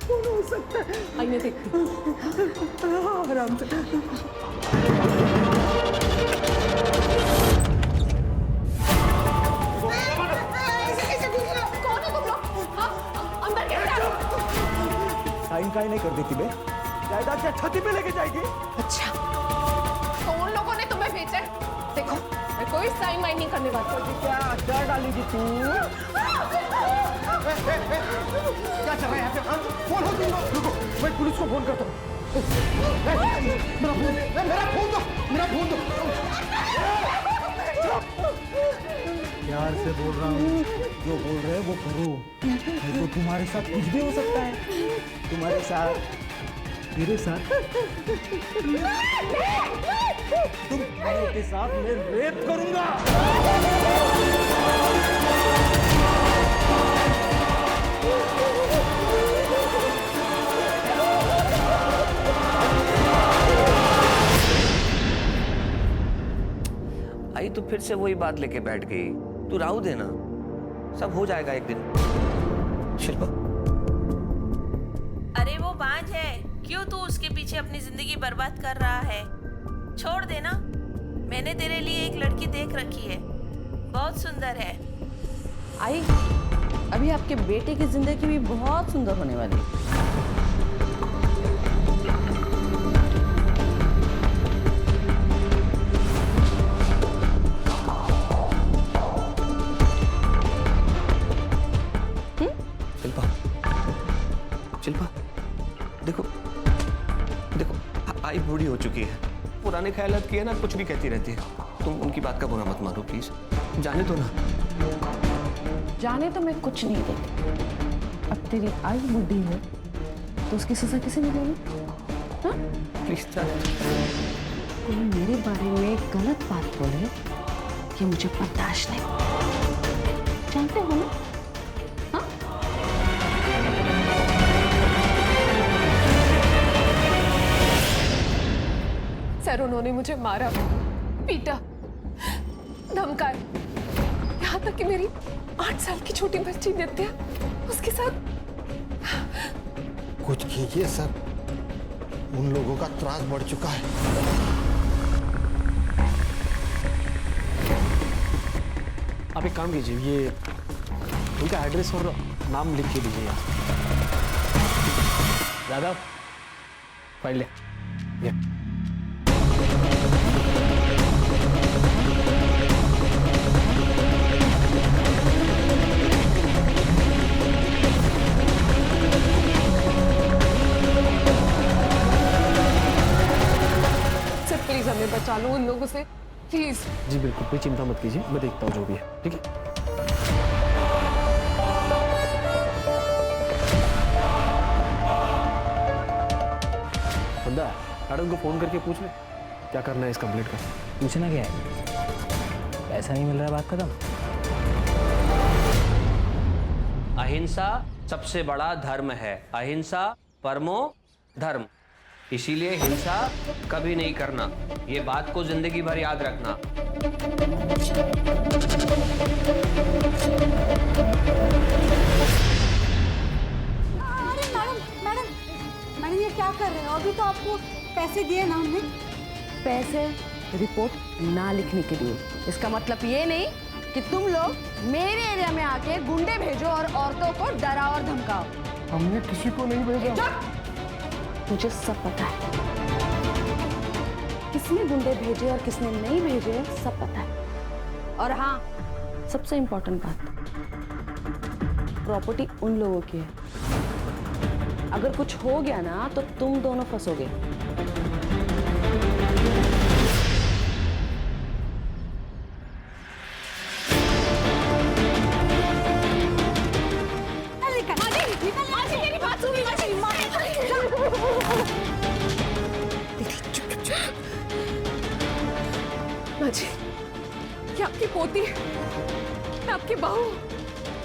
कौन हो सकता है? आईने देख। आराम से। कौन हो तुम लोग? हाँ, अंदर कैसे आ गए? साइन काहे नहीं कर देती बे? जायदाद क्या छाती पे लेके जाएगी? अच्छा, तो उन लोगों ने तुम्हें भेजा है? देखो, मैं कोई साइन वाइन नहीं करने वाली। क्या डालेगी तू? क्या चल रहा है यहाँ पे? फोन हो तुम लोग? रुको, मैं पुलिस को फोन करता हूँ। मेरा फोन दो। प्यार से बोल रहा हूँ, जो बोल रहे हैं वो करो। नहीं तो तुम्हारे साथ कुछ भी हो सकता है। तुम्हारे साथ, मेरे साथ, तुम्हारे के साथ मैं रेप करूंगा। आई तो फिर से वही बात लेके बैठ गई। तू राहु देना, सब हो जाएगा एक दिन। शिल्पा, अरे वो बांझ है, क्यों तू उसके पीछे अपनी जिंदगी बर्बाद कर रहा है? छोड़ देना। मैंने तेरे लिए एक लड़की देख रखी है, बहुत सुंदर है। आई, अभी आपके बेटे की जिंदगी भी बहुत सुंदर होने वाली है। शिल्पा, देखो आई बूढ़ी हो चुकी है, पुराने ख्यालात की है ना, कुछ भी कहती रहती है। तुम उनकी बात का बुरा मत मानो प्लीज, जाने दो ना। जाने तो मैं कुछ नहीं देती। अब तेरी आई बुढ़ी है तो उसकी सजा किसे मिलेगी? हाँ? प्लीज जाने दो। कोई मेरे बारे में गलत बात बोले कि मुझे बर्दाश्त नहीं। जानते हो ना? हाँ? सर, उन्होंने मुझे मारा, पीटा, धमकाया, यहाँ तक कि मेरी 8 साल की छोटी बच्ची नित्या, उसके साथ। कुछ कीजिए सर, उन लोगों का त्रास बढ़ चुका है। आप एक काम कीजिए, ये उनका एड्रेस और नाम लिख के दीजिए यहाँ। यादव, फाइल ले। प्लीज हमें बचा लो उन लोगों से, प्लीज। जी बिल्कुल, कोई चिंता मत कीजिए, मैं देखता हूँ जो भी है, ठीक है? बंदा, मैडम को फोन करके पूछ ले क्या करना है इस कंप्लेंट का। पूछना क्या है? पैसा नहीं मिल रहा है, बात खत्म। अहिंसा सबसे बड़ा धर्म है, अहिंसा परमो धर्म। इसीलिए हिंसा कभी नहीं करना, ये बात को जिंदगी भर याद रखना। अरे मैडम ये क्या कर रहे हो? अभी तो आपको पैसे दिए ना हमने। पैसे रिपोर्ट ना लिखने के लिए। इसका मतलब ये नहीं कि तुम लोग मेरे एरिया में आके गुंडे भेजो और औरतों को डराओ और धमकाओ। हमने किसी को नहीं भेजा। मुझे सब पता है, किसने गुंडे भेजे और किसने नहीं भेजे, सब पता है। और हाँ, सबसे इंपॉर्टेंट बात, प्रॉपर्टी उन लोगों की है। अगर कुछ हो गया ना तो तुम दोनों फंसोगे। माँ जी, ये आपकी पोती है, मैं आपकी बहू।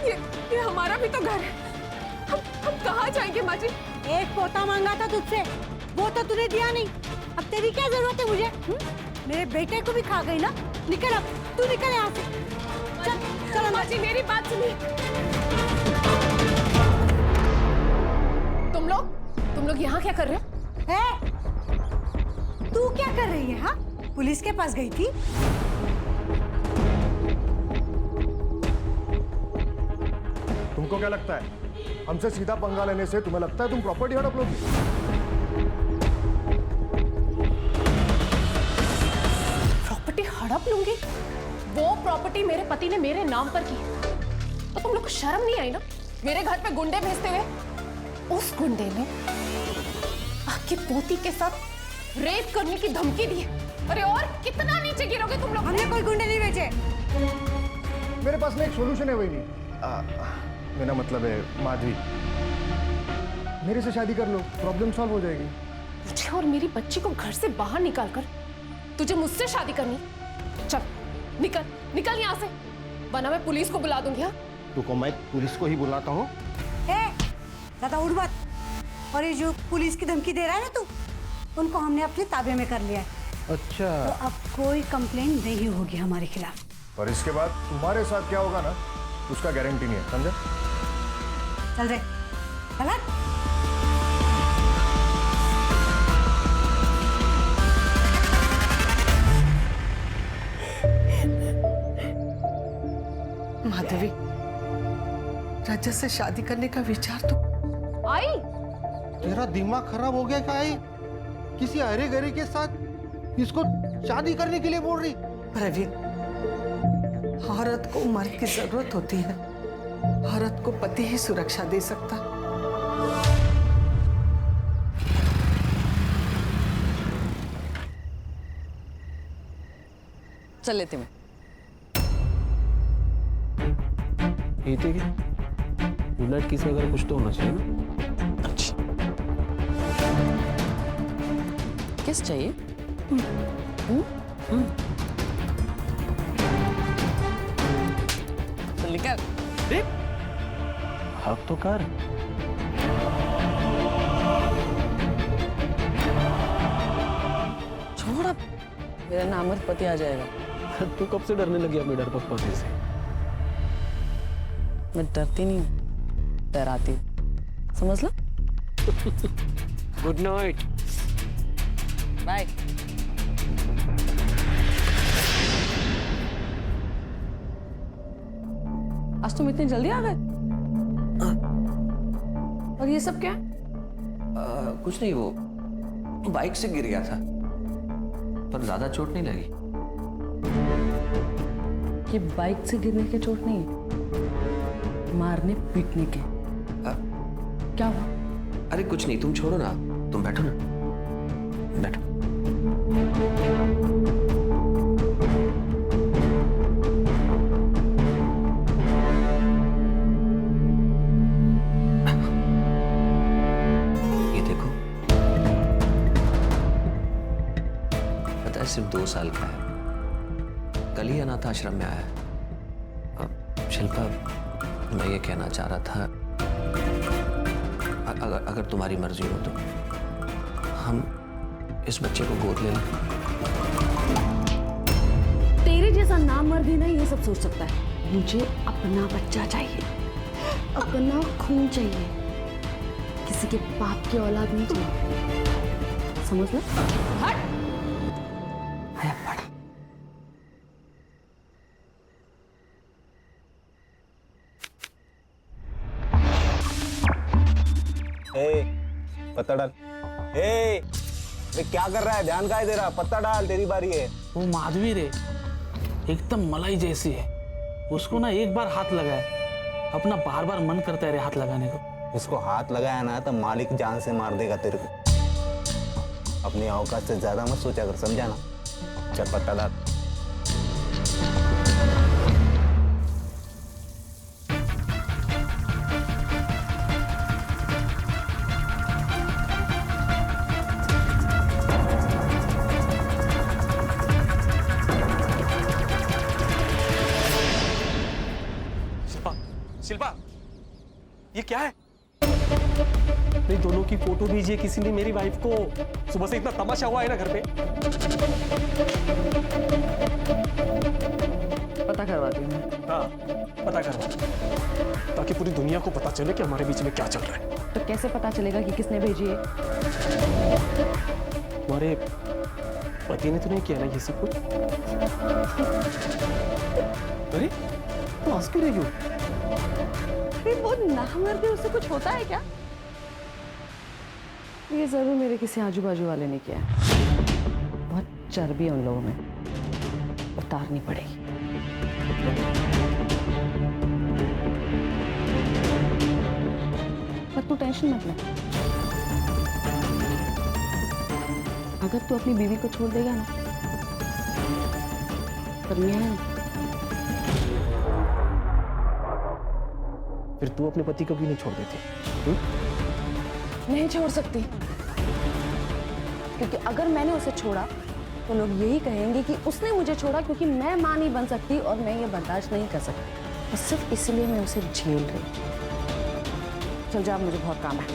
ये हमारा भी तो घर है। हम कहाँ जाएंगे माँ जी? एक पोता मांगा था तुझसे, वो तो तूने दिया नहीं। अब तेरी क्या जरूरत है मुझे? मेरे बेटे को भी खा गई ना। निकल, अब तू निकल यहाँ से। चल चल। माँ जी मेरी बात सुनिए। तुम लोग यहाँ क्या कर रहे हो? ए, तू क्या कर रही है? हाँ, पुलिस के पास गई थी? तुमको क्या लगता है हमसे सीधा पंगा लेने से तुम्हें लगता है तुम प्रॉपर्टी हड़प लोगी? प्रॉपर्टी हड़प लूंगी? वो प्रॉपर्टी मेरे पति ने मेरे नाम पर की है, तो तुम लोग को शर्म नहीं आई ना मेरे घर पे गुंडे भेजते हुए? उस गुंडे ने आपकी पोती के साथ रेप करने की धमकी दी है। अरे और कितना नीचे गिरोगे तुम लोग? हमने कोई गुंडे नहीं भेजे। मेरे पास में एक सॉल्यूशन है वही। मेरा मतलब है माधवी, मेरे से शादी कर लो, प्रॉब्लम सॉल्व हो जाएगी। मुझे और मेरी बच्ची को घर से बाहर निकाल कर तुझे मुझसे शादी करनी? चल निकल निकल यहाँ से, वरना मैं पुलिस को बुला दूंगी। हाँ, तुमको मैं पुलिस को ही बुलाता हूँ। ज्यादा उड़ मत। और ये जो पुलिस की धमकी दे रहा है ना तू, उनको हमने अपने ताबे में कर लिया है। अच्छा, तो अब कोई कंप्लेन नहीं होगी हमारे खिलाफ। और इसके बाद तुम्हारे साथ क्या होगा ना, उसका गारंटी नहीं है, समझे? चल रे, चल। माधवी, रजत से शादी करने का विचार तो आई। तेरा दिमाग खराब हो गया क्या? आई किसी अरे गरे के साथ इसको शादी करने के लिए बोल रही? प्रवीण, औरत को मर्द की जरूरत होती है, औरत को पति ही सुरक्षा दे सकता। चल लेते मैं। ये थे क्या? बुलेट किसी अगर कुछ तो होना चाहिए ना। अच्छा, किस चाहिए? चल निकल। हक तो कर। छोड़ अब, मेरा नामर्द पति आ जाएगा। तू कब से डरने लगी अपने डरपोक पति से? मैं डरती नहीं हूँ, डराती हूँ, समझ लो। Good night. बाय। आज तुम इतनी जल्दी आ गए? और ये सब क्या है? कुछ नहीं, वो बाइक से गिर गया था, पर ज्यादा चोट नहीं लगी। ये बाइक से गिरने के चोट नहीं है, मारने पीटने के। क्या हुआ? अरे कुछ नहीं, तुम छोड़ो ना, तुम बैठो ना, बैठो। ये देखो, पता है सिर्फ 2 साल का है, कल ही अनाथ आश्रम में आया है। शिल्पा, मैं ये कहना चाह रहा था, अगर तुम्हारी मर्जी हो तो हम इस बच्चे को गोद ले लें। तेरे जैसा नामर्द ही ना ये सब सोच सकता है। मुझे अपना बच्चा चाहिए, अपना खून चाहिए, किसी के बाप की औलाद नहीं चाहिए, समझ लो। हट। आया पड़ा। पत्ता डाल। क्या कर रहा है? ध्यान का है तेरा? पत्ता डाल, तेरी बारी है। वो माधवी रे एकदम मलाई जैसी है, उसको ना एक बार हाथ लगाए अपना बार बार मन करता है रे हाथ लगाने को। इसको हाथ लगाया ना तो मालिक जान से मार देगा तेरे को। अपनी औकात से ज्यादा मत सोचा कर, समझा ना? चल पत्ता डाल। शिल्पा, ये क्या है? नहीं, दोनों की फोटो भेजिए किसी ने मेरी वाइफ को। सुबह से इतना तमाशा हुआ है ना घर पे। पता करवाती हूँ। हाँ, पता करवा, ताकि पूरी दुनिया को पता चले कि हमारे बीच में क्या चल रहा है। तो कैसे पता चलेगा कि किसने भेजी है? तुम्हारे पति ने तो नहीं किया ना ये सब कुछ? अरे तो हंस क्यों रही हो? अरे वो नामर्दी, उससे कुछ होता है क्या? ये जरूर मेरे किसी आजू बाजू वाले ने किया है। बहुत चर्बी है उन लोगों में, उतारनी पड़ेगी। पर तू टेंशन मत ले, अगर तू अपनी बीवी को छोड़ देगा ना, पर मैं फिर तू अपने पति को भी नहीं छोड़ देती? नहीं छोड़ सकती, क्योंकि अगर मैंने उसे छोड़ा तो लोग यही कहेंगे कि उसने मुझे छोड़ा, क्योंकि मैं मां नहीं बन सकती और मैं ये बर्दाश्त नहीं कर सकती। और सिर्फ इसलिए मैं उसे झेल रही हूं। चल जा, मुझे बहुत काम है।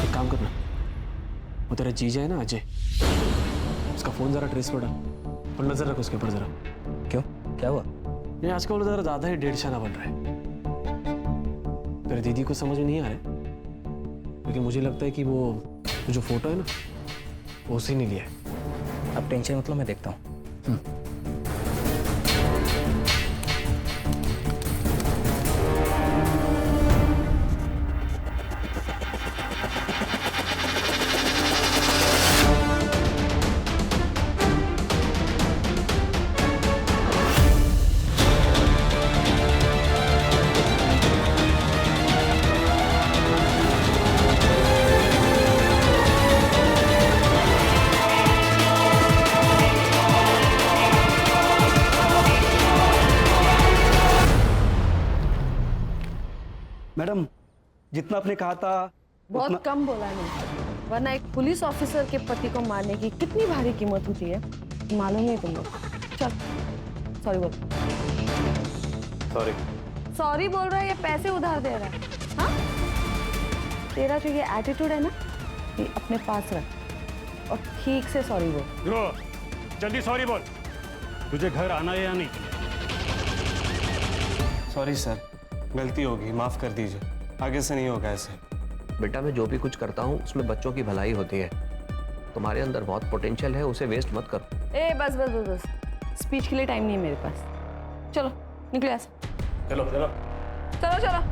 एक काम करना, वो तेरा जीजा है ना अजय, उसका फोन जरा ट्रेस कर डाल और नजर रख उसके ऊपर जरा। क्यों, क्या हुआ? नहीं, आजकल वो जरा ज्यादा ही डेढ़शाना बन रहा है। तेरी दीदी को समझ में नहीं आ रहा है, लेकिन मुझे लगता है कि वो जो फोटो है ना, वो उसी ने लिया है। अब टेंशन मतलब मैं देखता हूँ। मैडम, जितना आपने कहा था बहुत कम बोला नहीं, वरना एक पुलिस ऑफिसर के पति को मारने की कितनी भारी कीमत होती है मालूम नहीं तुम लोग। चल सॉरी बोल। सॉरी सॉरी बोल रहा है या पैसे उधार दे रहा है? हाँ, तेरा जो ये एटीट्यूड है ना, ये अपने पास रख और ठीक से सॉरी बोल। जल्दी सॉरी बोल। तुझे घर आना है या नहीं? सॉरी सर, गलती होगी, माफ कर दीजिए, आगे से नहीं होगा ऐसे। बेटा, मैं जो भी कुछ करता हूँ उसमें बच्चों की भलाई होती है। तुम्हारे अंदर बहुत पोटेंशियल है, उसे वेस्ट मत करो। ए बस बस बस बस, स्पीच के लिए टाइम नहीं है मेरे पास। चलो निकले ऐसे। चलो चलो चलो चलो।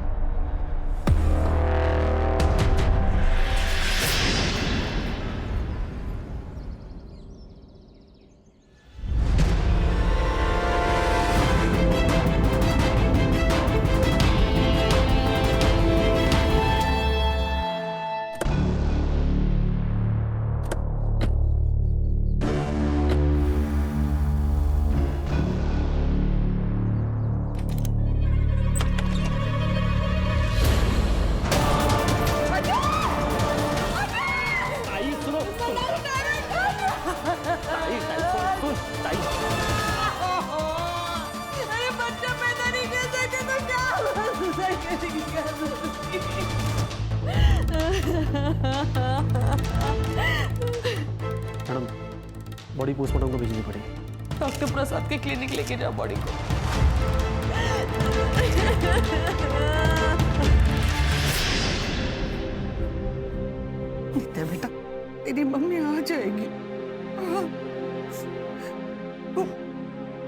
मैडम, बॉडी पोस्टमार्टम को भेजनी पड़ेगी। डॉक्टर प्रसाद के क्लिनिक लेके जाओ बॉडी को। नित्या बेटा, तेरी मम्मी आ जाएगी।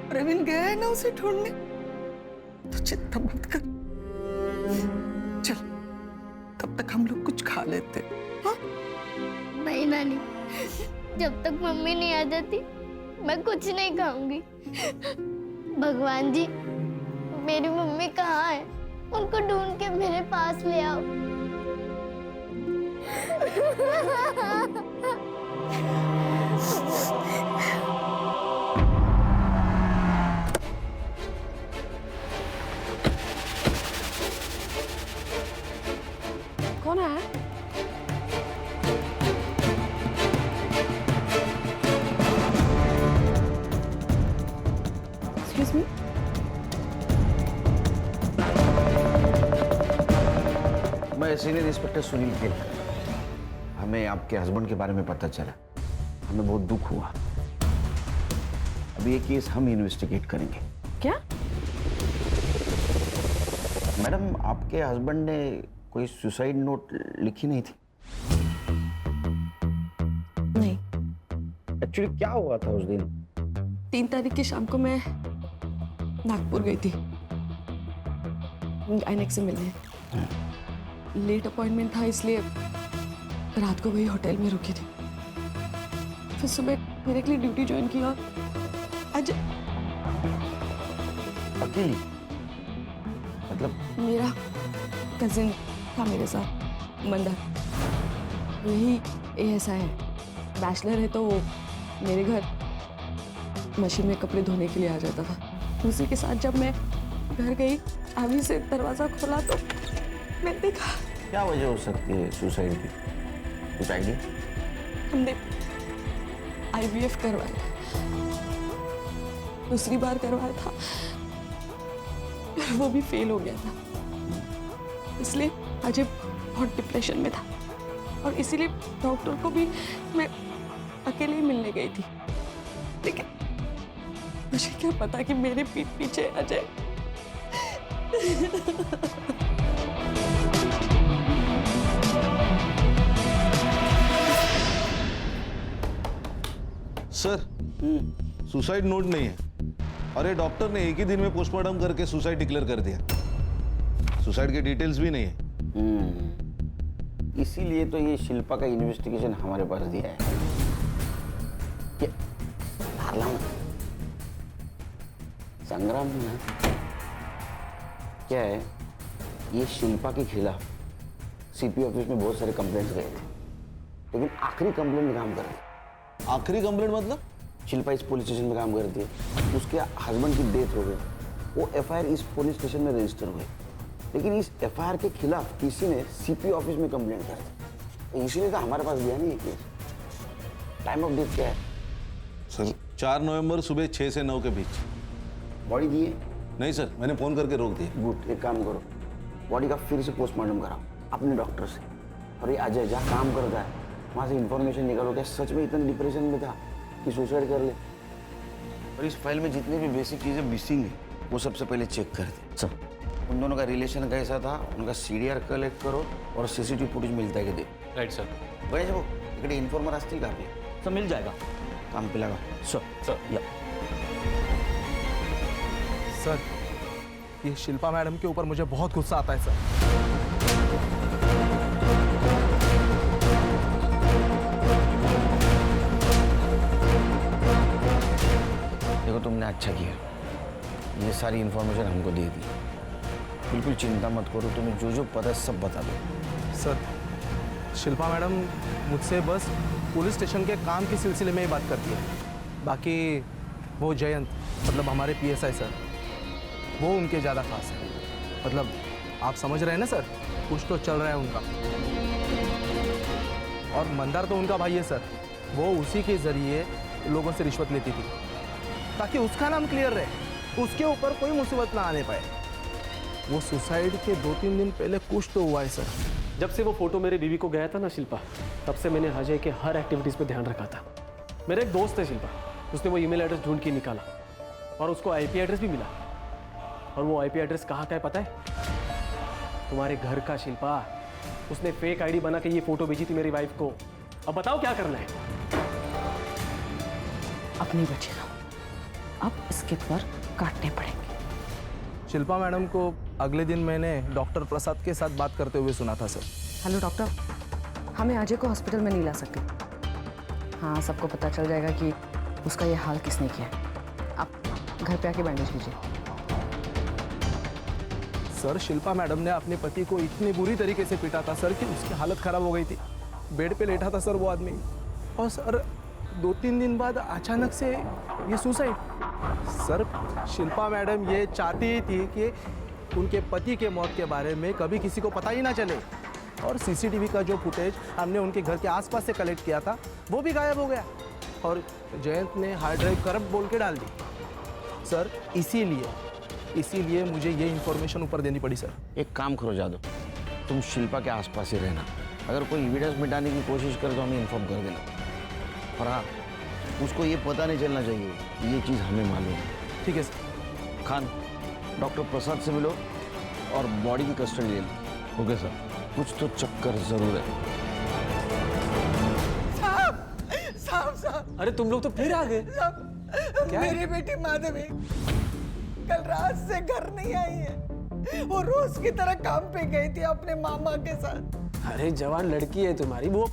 प्रवीण गया है ना उसे ढूंढने, तो चिंता मत कर। चल, तब तक हम लोग कुछ खा लेते। हाँ? नहीं नानी, जब तक मम्मी नहीं आ जाती मैं कुछ नहीं खाऊंगी। भगवान जी, मेरी मम्मी कहाँ है? उनको ढूंढ के मेरे पास ले आओ। कौन है? Excuse me? मैं सीनियर इंस्पेक्टर सुनील गिल। हमें आपके हस्बैंड के बारे में पता चला, हमें बहुत दुख हुआ। अभी ये केस हम इन्वेस्टिगेट करेंगे। क्या? मैडम, आपके हस्बैंड ने कोई सुसाइड नोट लिखी नहीं थी? नहीं। एक्चुअली क्या हुआ था उस दिन? 3 तारीख की शाम को मैं नागपुर गई थी गायनेक से मिलने। लेट अपॉइंटमेंट था इसलिए रात को वही होटल में रुकी थी। फिर सुबह मेरे लिए ड्यूटी ज्वाइन की और आज अकेली? मतलब मेरा कजिन था मेरे साथ, मंदार। वही ऐसा है, बैचलर है तो वो मेरे घर मशीन में कपड़े धोने के लिए आ जाता था। उसी के साथ जब मैं घर गई, अभी से दरवाजा खोला तो मैं देखा। क्या वजह हो सकती है सुसाइड की? कुछ आइडिया? हमने IVF करवाया, दूसरी बार करवाया था, वो भी फेल हो गया था। इसलिए अजय बहुत डिप्रेशन में था और इसीलिए डॉक्टर को भी मैं अकेले ही मिलने गई थी। लेकिन मुझे क्या पता कि मेरे पीठ पीछे अजय सर, सुसाइड नोट नहीं है। अरे डॉक्टर ने एक ही दिन में पोस्टमार्टम करके सुसाइड डिक्लेयर कर दिया। सुसाइड के डिटेल्स भी नहीं है। इसीलिए तो ये शिल्पा का इन्वेस्टिगेशन हमारे पास दिया है। संग्राम ना क्या है, ये शिल्पा के खिलाफ CP ऑफिस में बहुत सारे कंप्लेंट्स गए थे, लेकिन आखिरी कंप्लेंट में काम कर रही। आखिरी कंप्लेंट मतलब? शिल्पा इस पुलिस स्टेशन में काम करती है, उसके हस्बैंड की डेथ हो गई, वो FIR इस पुलिस स्टेशन में रजिस्टर हुई, लेकिन इस FIR के खिलाफ किसी ने CP ऑफिस में कंप्लेंट कर दी। इसीलिए तो हमारे पास गया नहीं केस। टाइम ऑफ डेथ क्या है? सर 4 नवंबर सुबह 6 से 9 के बीच। बॉडी दी है? नहीं सर, मैंने फोन करके रोक दिया। गुड, एक काम करो, बॉडी का फिर से पोस्टमार्टम कराओ अपने डॉक्टर से। और ये अजय जहाँ काम करता है वहाँ से इंफॉर्मेशन निकालो, क्या सच में इतना डिप्रेशन में था कि सुसाइड कर ले। और इस फाइल में जितनी भी बेसिक चीज़ें मिसिंग है वो सबसे पहले चेक कर दे। सर, उन दोनों का रिलेशन कैसा था, उनका CDR कलेक्ट करो और CCTV फुटेज मिलता है कि दे। Right sir. वैसे वो इकडे इन्फॉर्मर असतील का आपले? सर मिल जाएगा। काम पे लगा। सर या सर, ये शिल्पा मैडम के ऊपर मुझे बहुत गुस्सा आता है सर। देखो, तुमने अच्छा किया, ये सारी इन्फॉर्मेशन हमको दे दी। बिल्कुल चिंता मत करो, तुम्हें जो जो पता है सब बता दो। सर, शिल्पा मैडम मुझसे बस पुलिस स्टेशन के काम के सिलसिले में ही बात करती है। बाकी वो जयंत, मतलब हमारे PSI सर, वो उनके ज़्यादा खास है। मतलब आप समझ रहे हैं ना सर, कुछ तो चल रहा है उनका। और मंदार तो उनका भाई है सर, वो उसी के ज़रिए लोगों से रिश्वत लेती थी ताकि उसका नाम क्लियर रहे, उसके ऊपर कोई मुसीबत ना आने पाए। वो सुसाइड के 2-3 दिन पहले कुछ तो हुआ है सर। जब से वो फोटो मेरे बीवी को गया था ना शिल्पा, तब से मैंने अजय के हर एक्टिविटीज़ पे ध्यान रखा था। मेरा एक दोस्त है शिल्पा, उसने वो ईमेल एड्रेस ढूंढ के निकाला और उसको IP एड्रेस भी मिला। और वो IP एड्रेस कहाँ का है पता है? तुम्हारे घर का शिल्पा। उसने फेक ID बना के ये फोटो भेजी थी मेरी वाइफ को। अब बताओ क्या करना है? अपनी बचे रहो, अब इसके पर काटने पड़ेंगे। शिल्पा मैडम को अगले दिन मैंने डॉक्टर प्रसाद के साथ बात करते हुए सुना था सर। हेलो डॉक्टर, हमें अजय को हॉस्पिटल में नहीं ला सकते। हाँ, सबको पता चल जाएगा कि उसका ये हाल किसने किया है। आप घर पे आके बैंडेज कीजिए। सर, शिल्पा मैडम ने अपने पति को इतनी बुरी तरीके से पीटा था सर कि उसकी हालत खराब हो गई थी। बेड पे लेटा था सर वो आदमी। और सर 2-3 दिन बाद अचानक से ये सुसाइड। सर, शिल्पा मैडम ये चाहती थी कि उनके पति के मौत के बारे में कभी किसी को पता ही ना चले। और CCTV का जो फुटेज हमने उनके घर के आसपास से कलेक्ट किया था वो भी गायब हो गया। और जयंत ने हार्ड ड्राइव करप्ट बोल के डाल दी सर। इसीलिए मुझे ये इन्फॉर्मेशन ऊपर देनी पड़ी सर। एक काम करो जादव, तुम शिल्पा के आसपास ही रहना। अगर कोई एविडेंस मिटाने की कोशिश करे तो हमें इन्फॉर्म कर देना। और हाँ, उसको ये पता नहीं चलना चाहिए, ये चीज़ हमें मालूम है। ठीक है सर। खान, डॉक्टर प्रसाद से मिलो और बॉडी की कस्टडी ले लो। Okay sir. कुछ तो चक्कर जरूर है। साहब साहब, अरे तुम लोग तो फिर आ गए। साहब, मेरी बेटी माधवी कल रात से घर नहीं आई है। वो रोज की तरह काम पे गई थी अपने मामा के साथ। अरे जवान लड़की है तुम्हारी, वो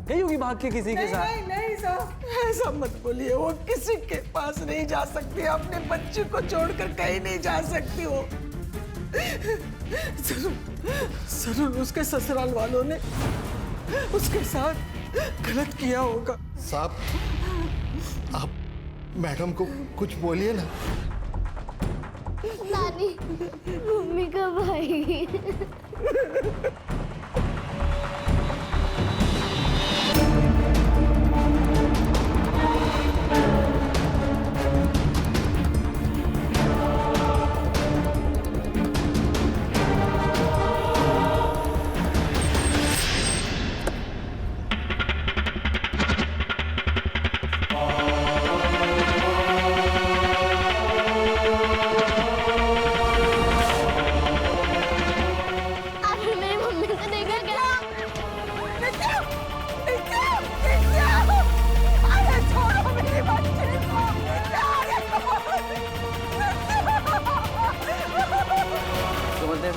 गई होगी भाग के किसी के साथ। नहीं नहीं साहब, ऐसा मत बोलिए। वो किसी के पास नहीं जा सकती, अपने बच्चे को छोड़कर कहीं नहीं जा सकती। वो जरूर उसके ससुराल वालों ने उसके साथ गलत किया होगा। साहब, आप मैडम को कुछ बोलिए ना। नानी, मम्मी कब आएगी?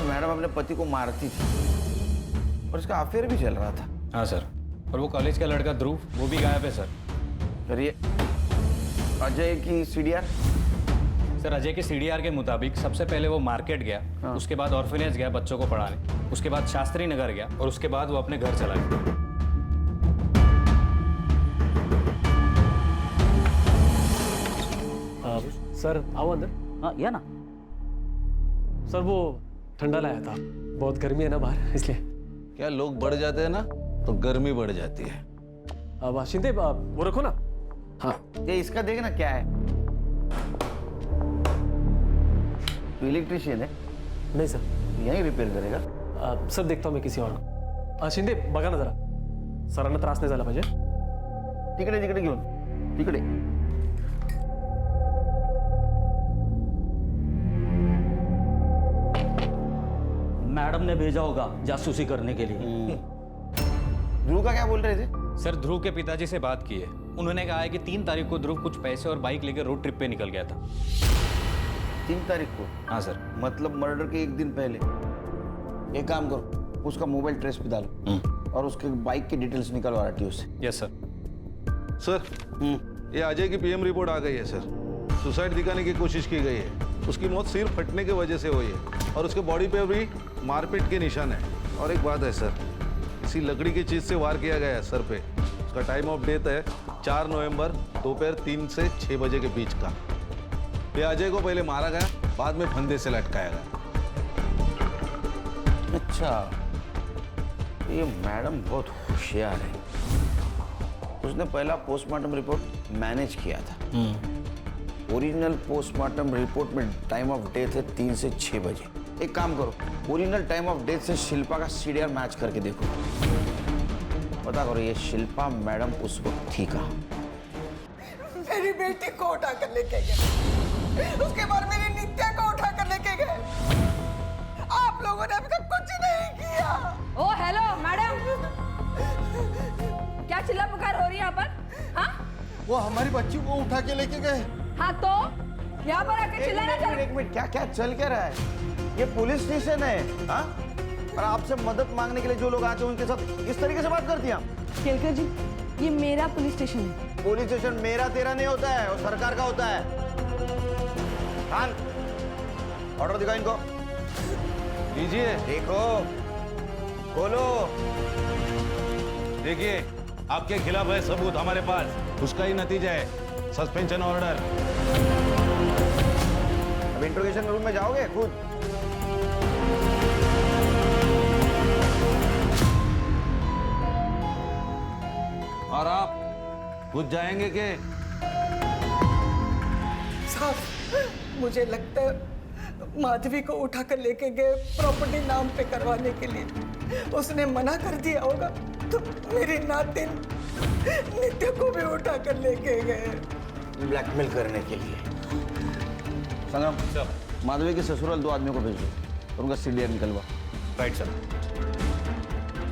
मैडम अपने पति को मारती थी और इसका अफेयर भी चल रहा था। हाँ सर, और वो कॉलेज का लड़का ध्रुव, वो भी गायब है सर। करिए अजय की सीडीआर। सर अजय के सीडीआर के मुताबिक सबसे पहले वो मार्केट गया, उसके बाद ऑर्फनेज गया बच्चों को पढ़ाने, उसके बाद शास्त्री नगर गया और उसके बाद वो अपने घर चला गया। सर आओ अंदर। हाँ या ना। सर वो ठंडा लाया था, बहुत गर्मी है ना बाहर, इसलिए। क्या लोग बढ़ जाते हैं ना तो गर्मी बढ़ जाती है। अब शिंदे वो रखो ना। हाँ ये इसका देखना क्या है। तो इलेक्ट्रिशियन है? नहीं सर। यहीं रिपेयर करेगा? सर देखता हूँ मैं किसी और को। शिंदे बघा ना जरा, सरांना त्रास नाही झाला पाहिजे। तिकडे तिकडे घेऊन, तिकडे। मैडम ने भेजा होगा जासूसी करने के लिए। ध्रुव का क्या बोल रहे थे? सर ध्रुव के पिताजी से बात की है, उन्होंने कहा है कि 3 तारीख को ध्रुव कुछ पैसे और बाइक लेकर रोड ट्रिप पे निकल गया था। 3 तारीख को? हाँ सर। मतलब मर्डर के एक दिन पहले। एक काम करो, उसका मोबाइल ट्रेस पे डालो और उसके बाइक की डिटेल्स निकलवा आरटीओ से। Yes sir. सर ये अजय की पीएम रिपोर्ट आ गई है सर। सुसाइड दिखाने की कोशिश की गई है। उसकी मौत सिर फटने की वजह से हुई है और उसके बॉडी पे भी मारपीट के निशान है। और एक बात है सर, इसी लकड़ी की चीज से वार किया गया है सर पे। उसका टाइम ऑफ डेथ है 4 नवंबर दोपहर 3 से 6 बजे के बीच का। ये अजय को पहले मारा गया, बाद में फंदे से लटकाया गया। अच्छा, ये मैडम बहुत होशियार है। उसने पहला पोस्टमार्टम रिपोर्ट मैनेज किया था। ओरिजिनल पोस्टमार्टम रिपोर्ट में टाइम ऑफ डेथ है 3 से 6 बजे। एक काम करो, ओरिजिनल टाइम ऑफ डेथ से शिल्पा का सीडीआर मैच करके देखो। पता करो ये शिल्पा मैडम उस वक्त थी कहाँ। मेरी बेटी को उठा कर लेके गए, उसके बाद मेरी नित्या को उठा कर लेके गए। आप लोगों ने अभी तक कुछ नहीं किया। ओ हेलो मैडम, क्या चिल्ला पुकार हो रही है यहाँ पर? हाँ वो हमारी बच्ची को उठा के लेके गए। हाँ तो यहाँ पर आके चिल्लाना चल। एक मिनट, क्या क्या चल क्या रहा है? ये पुलिस स्टेशन है। हाँ, और आपसे मदद मांगने के लिए जो लोग आते हैं उनके साथ इस तरीके से बात करती हैं आप? केलकर जी, ये मेरा पुलिस स्टेशन है। पुलिस स्टेशन मेरा तेरा नहीं होता है, वो सरकार का होता है। खान, ऑर्डर दिखाओ इनको। लीजिए। देखो, खोलो। देखिए आपके खिलाफ है सबूत हमारे पास, उसका ही नतीजा है सस्पेंशन ऑर्डर। अब इंट्रोगेशन रूम में जाओगे खुद? और आप खुद जाएंगे के? साहब, मुझे लगता है माधवी को उठाकर लेके गए प्रॉपर्टी नाम पे करवाने के लिए। उसने मना कर दिया होगा तो मेरी नातिन नित्य को भी उठा कर लेके गए ब्लैकमेल करने के लिए। संग्राम, माधवी के ससुराल 2 आदमियों को भेजो और उनका सीडीआर निकलवा। Right sir.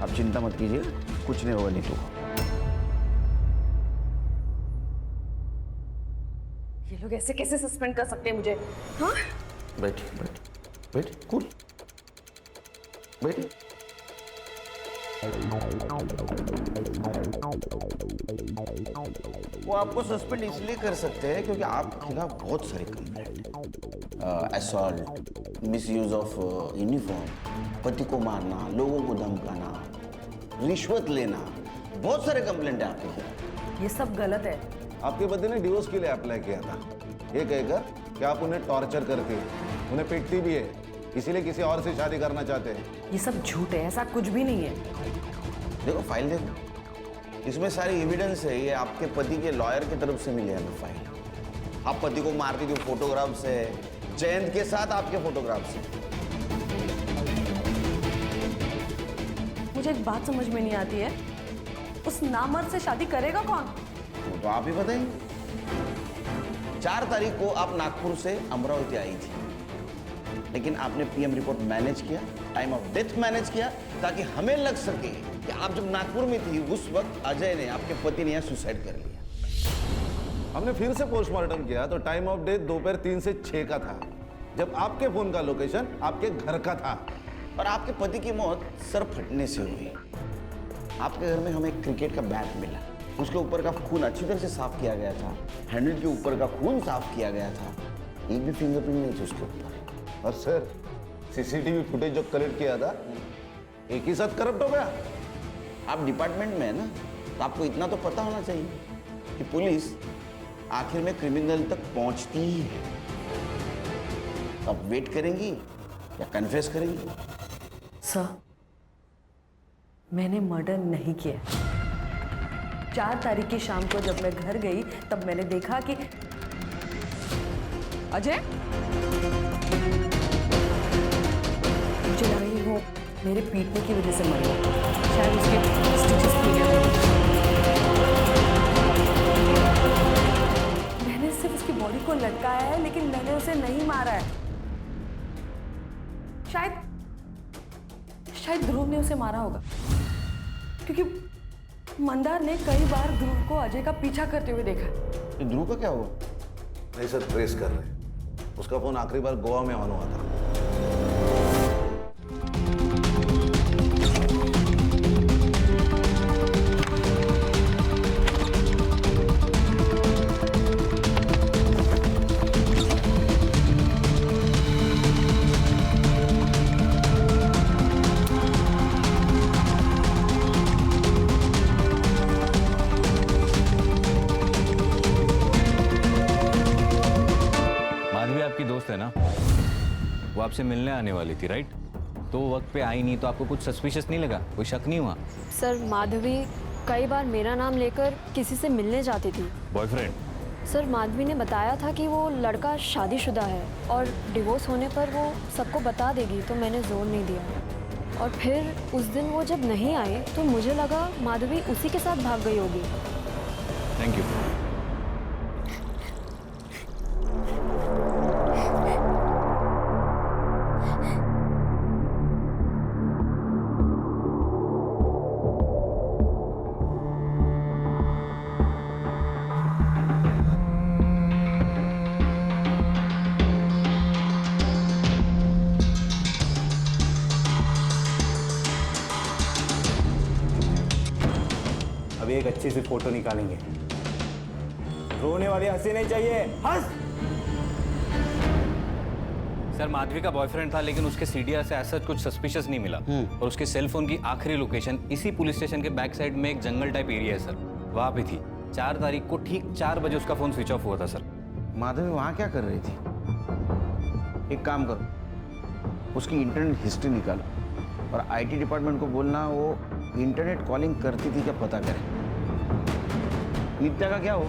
आप चिंता मत कीजिए, कुछ नहीं होगा नीतू को। ये लोग ऐसे कैसे सस्पेंड कर सकते हैं मुझे? हाँ? बैठिए बैठिए बैठिए, कूल बैठिए। वो आपको सस्पेंड इसलिए कर सकते हैं क्योंकि आपके खिलाफ बहुत सारे complaint, assault, misuse of uniform, पति को मारना, लोगों को धमकाना, रिश्वत लेना, बहुत सारे कंप्लेंट है आपके खिलाफ। ये सब गलत है। आपके पति ने डिवोर्स के लिए अप्लाई किया था, ये कहकर कि आप उन्हें टॉर्चर करती है, उन्हें पीटती भी है, इसीलिए किसी और से शादी करना चाहते हैं। ये सब झूठ है, ऐसा कुछ भी नहीं है। देखो फाइल देखो, इसमें सारी एविडेंस है। ये आपके पति के लॉयर की तरफ से मिले हमें फाइल। आप पति को मारती थी फोटोग्राफ से, जयंत के साथ आपके फोटोग्राफ से। मुझे एक बात समझ में नहीं आती है, उस नामर्द से शादी करेगा कौन? वो तो आप ही बताएंगे। 4 तारीख को आप नागपुर से अमरावती आई थी, लेकिन आपने पीएम रिपोर्ट मैनेज किया, टाइम ऑफ डेथ मैनेज किया, ताकि हमें लग सके कि आप जब नागपुर में थी उस वक्त अजय ने, आपके पति ने, यहाँ सुसाइड कर लिया। हमने फिर से पोस्टमार्टम किया तो टाइम ऑफ डेथ दोपहर 3 से 6 का था, जब आपके फोन का लोकेशन आपके घर का था। और आपके पति की मौत सर फटने से हुई। आपके घर में हमें क्रिकेट का बैट मिला, उसके ऊपर का खून अच्छी तरह से साफ किया गया था, हैंडल के ऊपर का खून साफ किया गया था, एक भी फिंगरप्रिंट नहीं थी उसके ऊपर। और सर सीसीटीवी फुटेज जो कलेक्ट किया था एक ही साथ करप्ट हो गया। आप डिपार्टमेंट में है ना, तो आपको इतना तो पता होना चाहिए कि पुलिस आखिर में क्रिमिनल तक पहुंचती ही है। तो आप वेट करेंगी या कन्फेस करेंगी? सर, मैंने मर्डर नहीं किया। 4 तारीख की शाम को जब मैं घर गई तब मैंने देखा कि अजय, मुझे लगा कि वो मेरे पीटने की वजह से मर गया, शायद उसके स्टिचेस खुल गए। मैंने सिर्फ उसकी बॉडी को लटकाया है, लेकिन मैंने उसे नहीं मारा है। शायद ध्रुव ने उसे मारा होगा, क्योंकि मंदार ने कई बार ध्रुव को अजय का पीछा करते हुए देखा। तो ध्रुव का क्या हुआ? नहीं सर, ट्रेस कर रहे हैं। उसका फोन आखिरी बार गोवा में ऑन हुआ था। आपकी दोस्त है ना, वो आपसे मिलने आने वाली थी, राइट? तो वो वक्त पे आई नहीं तो आपको कुछ सस्पिशियस नहीं लगा? कोई शक नहीं हुआ? सर, माधवी कई बार मेरा नाम लेकर किसी से मिलने जाती थी। बॉयफ्रेंड? सर, माधवी ने बताया था कि वो लड़का शादीशुदा है और डिवोर्स होने पर वो सबको बता देगी, तो मैंने जोर नहीं दिया। और फिर उस दिन वो जब नहीं आए तो मुझे लगा माधवी उसी के साथ भाग गई होगी। Thank you. अभी एक अच्छी सी फोटो निकालेंगे। रोने वाली हंसी नहीं चाहिए, हंस। सर, माधवी का बॉयफ्रेंड था, लेकिन उसके सीडीआर से ऐसा कुछ सस्पिशियस नहीं मिला। और उसके सेल फोन की आखिरी लोकेशन इसी पुलिस स्टेशन के बैक साइड में एक जंगल टाइप एरिया है सर, वहां पे थी। 4 तारीख को ठीक 4 बजे उसका फोन स्विच ऑफ हुआ था सर। माधवी वहां क्या कर रही थी? एक काम करो, उसकी इंटरनेट हिस्ट्री निकालो और आईटी डिपार्टमेंट को बोलना वो इंटरनेट कॉलिंग करती थी क्या पता करें। नित्या का क्या हो?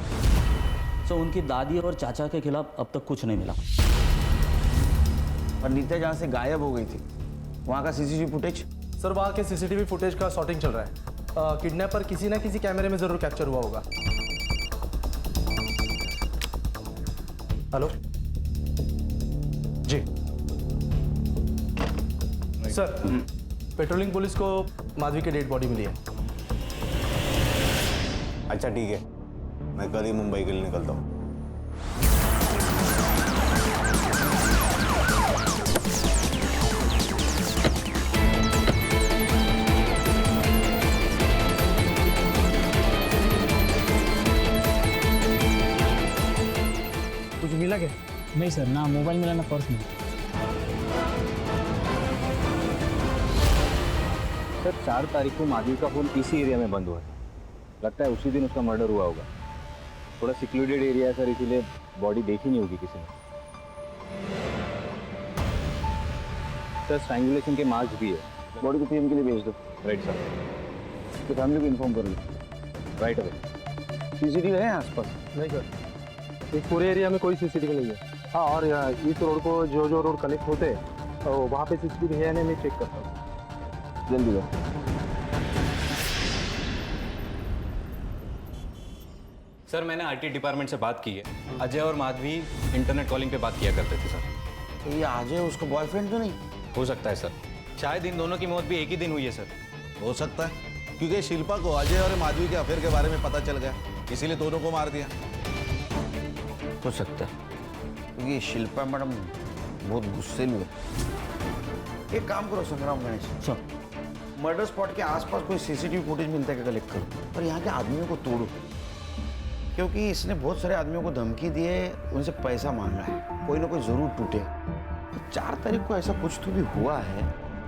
सो उनकी दादी और चाचा के खिलाफ अब तक कुछ नहीं मिला। और नित्या जहाँ से गायब हो गई थी वहाँ का सीसीटीवी फुटेज? सर, वहाँ के सीसीटीवी फुटेज का सॉर्टिंग चल रहा है। किडनैपर किसी ना किसी कैमरे में जरूर कैप्चर हुआ होगा। हेलो जी सर, पेट्रोलिंग पुलिस को माधवी की डेड बॉडी मिली है। अच्छा ठीक है, मैं कल ही मुंबई के लिए निकलता हूँ। कुछ मिला क्या? नहीं सर, ना मोबाइल मिला ना पर्स मिला। सर 4 तारीख को माधवी का फोन इसी एरिया में बंद हुआ है। लगता है उसी दिन उसका मर्डर हुआ होगा। थोड़ा सिक्योरिटेड एरिया है सर, इसीलिए बॉडी देखी नहीं होगी किसी ने। सर स्ट्रैंगुलेशन के मार्क्स भी है। बॉडी को पीएम के लिए भेज दो। Right sir. तो फैमिली को इन्फॉर्म कर लो। Right away. सीसीटीवी है आसपास? नहीं सर, इस पूरे एरिया में कोई सीसीटीवी नहीं है। हाँ, और इस रोड को जो रोड कनेक्ट होते हैं तो वहाँ पे सीसीटीवी है या नहीं, मैं चेक करता हूँ। जल्दी करो। सर मैंने आईटी डिपार्टमेंट से बात की है। अजय और माधवी इंटरनेट कॉलिंग पे बात किया करते थे सर। तो ये अजय उसका बॉयफ्रेंड तो नहीं? हो सकता है सर, शायद इन दोनों की मौत भी एक ही दिन हुई है सर। हो सकता है, क्योंकि शिल्पा को अजय और माधवी के अफेयर के बारे में पता चल गया, इसीलिए दोनों को मार दिया। हो सकता है, क्योंकि शिल्पा मैडम बहुत गुस्सेलू है। एक काम करो संग्राम गणेश, मर्डर स्पॉट के आसपास कोई सीसीटीवी फुटेज मिलता है क्या कलेक्ट करो, और यहाँ के आदमियों को तोड़ो, क्योंकि इसने बहुत सारे आदमियों को धमकी दी है, उनसे पैसा मांगा है। कोई ना कोई जरूर टूटे। तो 4 तारीख को ऐसा कुछ तो भी हुआ है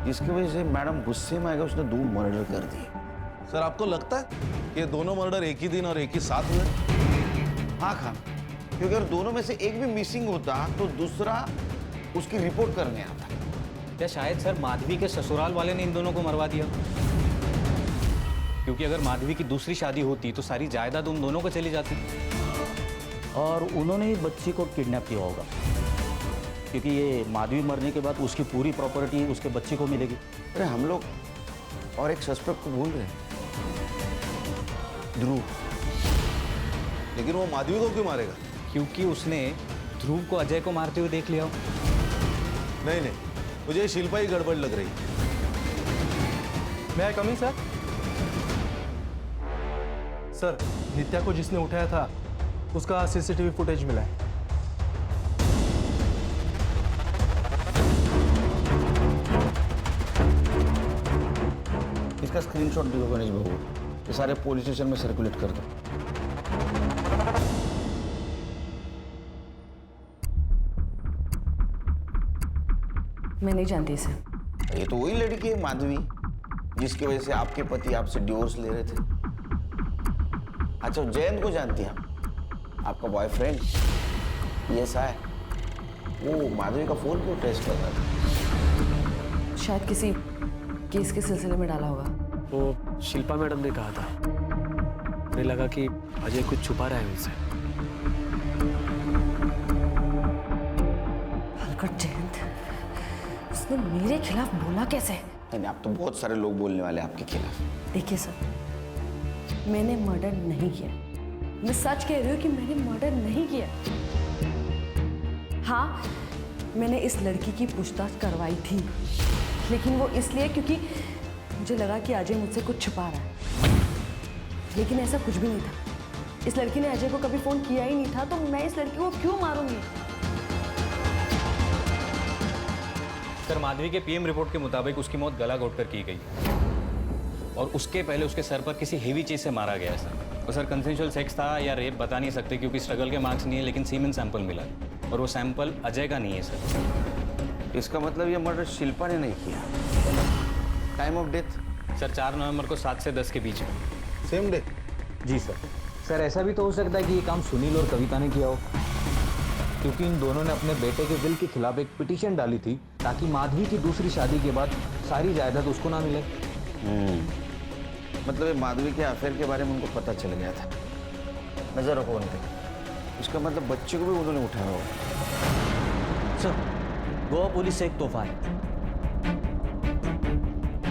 जिसकी वजह से मैडम गुस्से में आएगा, उसने 2 मर्डर कर दिए। सर आपको लगता है कि ये दोनों मर्डर एक ही दिन और एक ही साथ हुए? हाँ खान, क्योंकि अगर दोनों में से एक भी मिसिंग होता तो दूसरा उसकी रिपोर्ट करने आता। क्या शायद सर माधवी के ससुराल वाले ने इन दोनों को मरवा दिया? क्योंकि अगर माधवी की दूसरी शादी होती तो सारी जायदाद उन दोनों को चली जाती। और उन्होंने ही बच्ची को किडनैप किया होगा, क्योंकि ये माधवी मरने के बाद उसकी पूरी प्रॉपर्टी उसके बच्चे को मिलेगी। अरे हम लोग और एक सस्पेक्ट को भूल रहे हैं, ध्रुव। लेकिन वो माधवी को क्यों मारेगा? क्योंकि उसने ध्रुव को अजय को मारते हुए देख लिया हो। नहीं नहीं, मुझे शिल्पा ही गड़बड़ लग रही। मैं कमिंग सर? सर, नित्या को जिसने उठाया था उसका सीसीटीवी फुटेज मिला है। इसका स्क्रीनशॉट दो गणेश बाबू, ये सारे पुलिस स्टेशन में सर्कुलेट कर दो। मैं नहीं जानती इसे। ये तो वही लड़की है माधवी, जिसकी वजह से आपके पति आपसे डिवोर्स ले रहे थे। अच्छा, जयंत को जानती हैं आप? आपका बॉयफ्रेंड PSI, वो माधवी का फोन क्यों ट्रेस कर रहा था? शायद किसी केस के सिलसिले में डाला होगा। वो शिल्पा मैडम ने कहा था, मुझे लगा कि अजय कुछ छुपा रहा है उनसे। हलकट जयंत, उसने मेरे खिलाफ बोला कैसे? नहीं, आप तो बहुत सारे लोग बोलने वाले आपके खिलाफ। देखिए सर, मैंने मर्डर नहीं किया। मैं सच कह रही हूँ कि मैंने मर्डर नहीं किया। हाँ, मैंने इस लड़की की पूछताछ करवाई थी, लेकिन वो इसलिए क्योंकि मुझे लगा कि अजय मुझसे कुछ छुपा रहा है। लेकिन ऐसा कुछ भी नहीं था। इस लड़की ने अजय को कभी फोन किया ही नहीं था, तो मैं इस लड़की को क्यों मारूंगी? सर माधवी के PM रिपोर्ट के मुताबिक उसकी मौत गला घोटकर की गई और उसके पहले उसके सर पर किसी हेवी चीज से मारा गया सर। और सर कंसेंशुअल सेक्स था या रेप बता नहीं सकते क्योंकि स्ट्रगल के मार्क्स नहीं है, लेकिन सीमेन सैंपल मिला और वो सैंपल अजय का नहीं है सर। इसका मतलब ये मर्डर शिल्पा ने नहीं किया। टाइम ऑफ डेथ सर 4 नवंबर को 7 से 10 के बीच में। Same day? जी सर। सर ऐसा भी तो हो सकता है कि ये काम सुनील और कविता ने किया हो, क्योंकि इन दोनों ने अपने बेटे के विल के खिलाफ एक पिटीशन डाली थी ताकि माधवी की दूसरी शादी के बाद सारी जायदाद उसको ना मिले। मतलब ये माधवी के अफेयर के बारे में उनको पता चल गया था। नजर रखो उन पे। इसका मतलब बच्चे को भी उन्होंने उठाया होगा। सर, गोवा पुलिस से एक तोहफा है।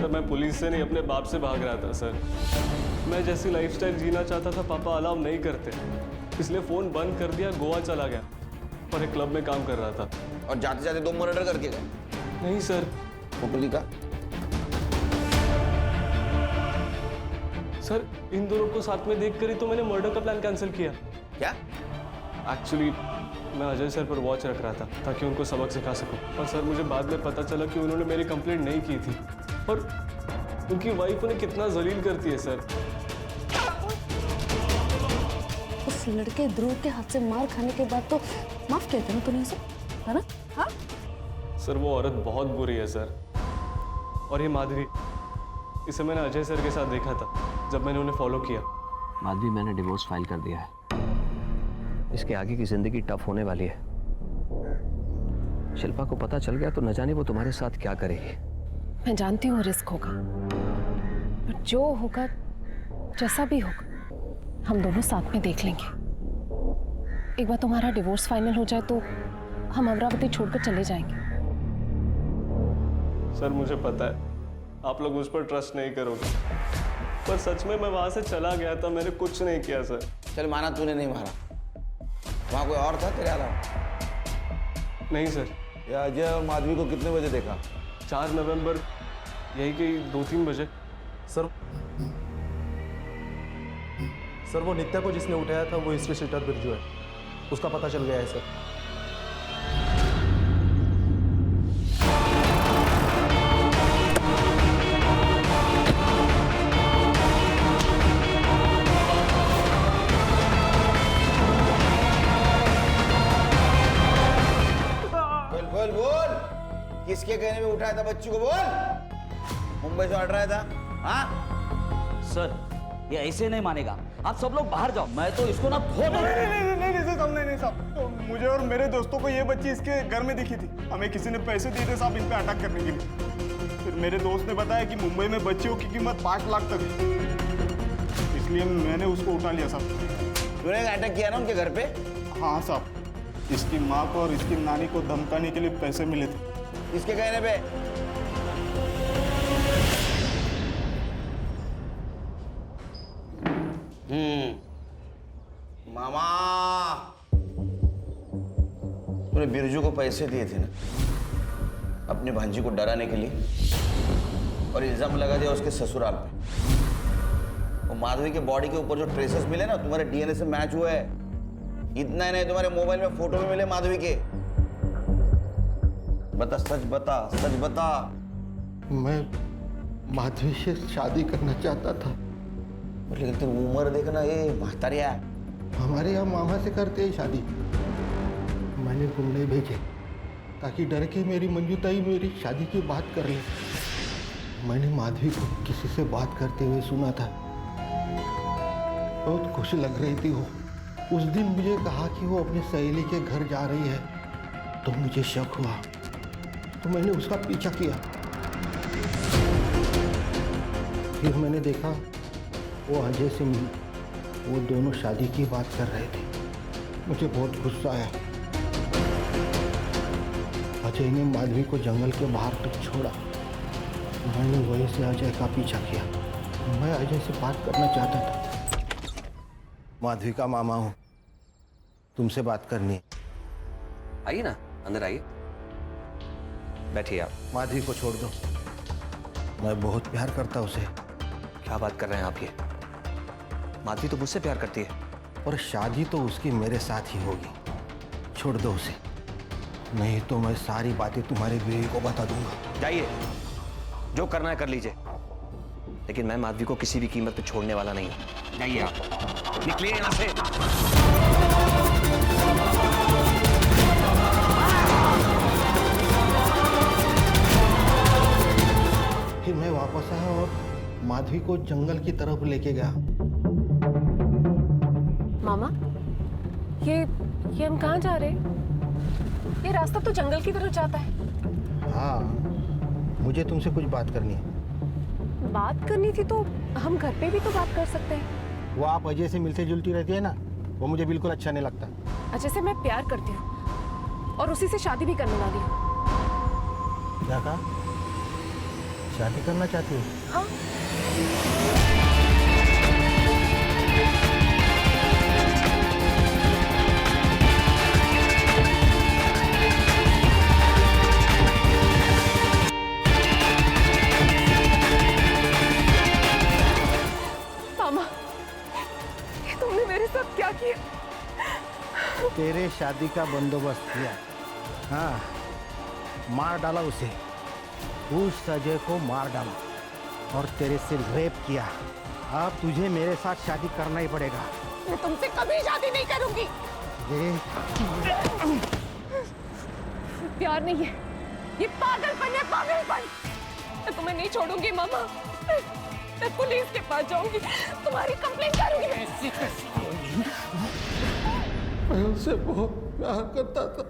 सर मैं पुलिस से नहीं अपने बाप से भाग रहा था सर। मैं जैसी लाइफस्टाइल जीना चाहता था पापा अलाउ नहीं करते, इसलिए फ़ोन बंद कर दिया, गोवा चला गया और एक क्लब में काम कर रहा था। और जाते जाते 2 मर्डर करके गए? नहीं सर। पुतली का? सर इन दोनों को साथ में देख कर ही तो मैंने मर्डर का प्लान कैंसिल किया। क्या? एक्चुअली मैं अजय सर पर वॉच रख रहा था ताकि उनको सबक सिखा सकूं, और सर मुझे बाद में पता चला कि उन्होंने मेरी कंप्लेंट नहीं की थी और उनकी वाइफ उन्हें कितना जलील करती है सर। उस लड़के ध्रुव के हाथ से मार खाने के बाद तो माफ कहते ना तूने उसे, है ना? हाँ सर वो औरत बहुत बुरी है सर। और ये माधवी, इसे मैंने अजय सर के साथ देखा था जब मैंने उन्हें फॉलो किया। माधवी मैंने डिवोर्स फाइल कर दिया है, इसके आगे की जिंदगी टफ होने वाली है। शिल्पा को पता चल गया तो न जाने वो तुम्हारे साथ क्या करेगी। मैं जानती हूँ रिस्क होगा, पर जो होगा जैसा भी होगा हम दोनों साथ में देख लेंगे। एक बार तुम्हारा डिवोर्स फाइनल हो जाए तो हम अमरावती छोड़कर चले जाएंगे। सर मुझे पता है आप लोग मुझ पर ट्रस्ट नहीं करोगे, पर सच में मैं वहां से चला गया था, मैंने कुछ नहीं किया सर। चल माना तूने नहीं मारा, वहाँ कोई और था तेरे अलावा? नहीं सर। ये अजय और माधवी को कितने बजे देखा? 4 नवंबर यही कि 2-3 बजे। सर वो नित्या को जिसने उठाया था वो हिस्ट्री शीटर बिरजू है, उसका पता चल गया है सर। किसके कहने में उठाया था बच्ची को? बोल। मुंबई से ऑर्डर आया था? हाँ सर ये ऐसे नहीं मानेगा, आप सब लोग बाहर जाओ, मैं तो इसको ना नहीं साहब, मुझे और मेरे दोस्तों को ये बच्ची इसके घर में दिखी थी। हमें किसी ने पैसे दिए थे साहब इन पे अटैक करने के लिए। फिर मेरे दोस्त ने बताया कि मुंबई में बच्चियों की कीमत 5 लाख तक है, इसलिए मैंने उसको उठा लिया साहब। तूने अटैक किया ना उनके घर पे? हाँ साहब, इसकी माँ को और इसकी नानी को धमकाने के लिए पैसे मिले थे। इसके कहने पे? मामा तूने बिरजू को पैसे दिए थे ना अपनी भांजी को डराने के लिए, और इल्जाम लगा दिया उसके ससुराल पे। और माधवी के बॉडी के ऊपर जो ट्रेसेस मिले ना तुम्हारे डीएनए से मैच हुए हैं। इतना ही नहीं, तुम्हारे मोबाइल में फोटो भी मिले माधवी के। बता, सच बता, सच बता। मैं माधवी से शादी करना चाहता था, लेकिन तुम उम्र देखना, ये महतारिया हमारे यहाँ मामा से करते हैं शादी। मैंने गुंडे भेजे ताकि डर के मेरी मंजूताई मेरी शादी की बात कर ले। मैंने माधवी को किसी से बात करते हुए सुना था, बहुत खुश लग रही थी वो। उस दिन मुझे कहा कि वो अपनी सहेली के घर जा रही है, तो मुझे शक हुआ, तो मैंने उसका पीछा किया। फिर मैंने देखा वो अजय से मिली, वो दोनों शादी की बात कर रहे थे। मुझे बहुत गुस्सा आया। अजय ने माधवी को जंगल के बाहर तक छोड़ा, मैंने वहीं से अजय का पीछा किया। मैं अजय से बात करना चाहता था। माधवी का मामा हूँ, तुमसे बात करनी है। आइए ना, अंदर आइए, बैठिए आप। माधवी को छोड़ दो, मैं बहुत प्यार करता उसे। क्या बात कर रहे हैं आप? ये माधवी तो मुझसे प्यार करती है। और शादी तो उसकी मेरे साथ ही होगी, छोड़ दो उसे, नहीं तो मैं सारी बातें तुम्हारे बीवी को बता दूंगा। जाइए, जो करना है कर लीजिए, लेकिन मैं माधवी को किसी भी कीमत पे छोड़ने वाला नहीं हूं। जाइए आप, निकलिए यहां से। फिर मैं वापस आया और माधवी को जंगल की तरफ लेके गया। मामा, ये हम कहाँ जा रहे हैं? ये रास्ता तो जंगल की तरफ जाता है। हाँ, मुझे तुमसे कुछ बात करनी है। बात करनी थी तो हम घर पे भी तो बात कर सकते हैं। वो आप अजय से मिलती जुलती रहती है ना, वो मुझे बिल्कुल अच्छा नहीं लगता। अजय से मैं प्यार करती हूँ और उसी से शादी भी करने वाली हूँ। क्या कहा? शादी करना चाहती हो? हाँ। मामा, ये तुमने मेरे साथ क्या किया? तेरे शादी का बंदोबस्त किया। हाँ, मार डाला उसे, उस सजय को मार डाला और तेरे से रेप किया। अब तुझे मेरे साथ शादी करना ही पड़ेगा। मैं तुमसे कभी शादी नहीं करूंगी। प्यार नहीं है, ये पागलपन है, पागलपन। मैं तुम्हें नहीं छोड़ूंगी मामा। मैं पुलिस के पास जाऊंगी, तुम्हारी कंप्लेंट करूंगी। मैं उससे बहुत प्यार करता था।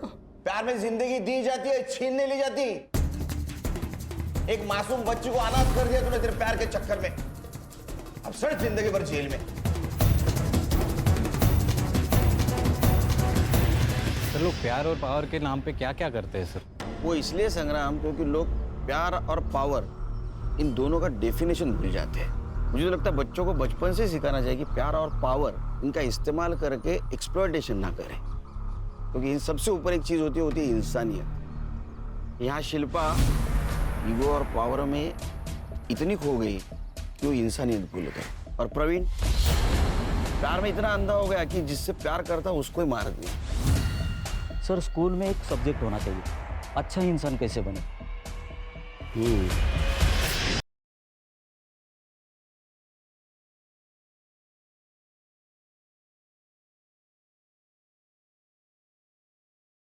प्यार में जिंदगी दी जाती है, छीन नहीं ली जाती। एक मासूम बच्ची को अनाथ कर दिया तूने तेरे प्यार के चक्कर में। अब सड़ जिंदगी भर जेल में। सर लोग प्यार और पावर के नाम पे क्या क्या करते हैं सर? वो इसलिए संग्राम क्योंकि लोग प्यार और पावर इन दोनों का डेफिनेशन भूल जाते हैं। मुझे तो लगता है बच्चों को बचपन से सिखाना चाहिए कि प्यार और पावर इनका इस्तेमाल करके एक्सप्लॉयटेशन ना करें, क्योंकि इन सबसे ऊपर एक चीज होती है इंसानियत। यहाँ शिल्पा ईगो और पावर में इतनी खो गई कि वो इंसानियत भूल गए। और प्रवीण प्यार में इतना अंधा हो गया कि जिससे प्यार करता उसको ही मार दिया। सर स्कूल में एक सब्जेक्ट होना चाहिए, अच्छा इंसान कैसे बने।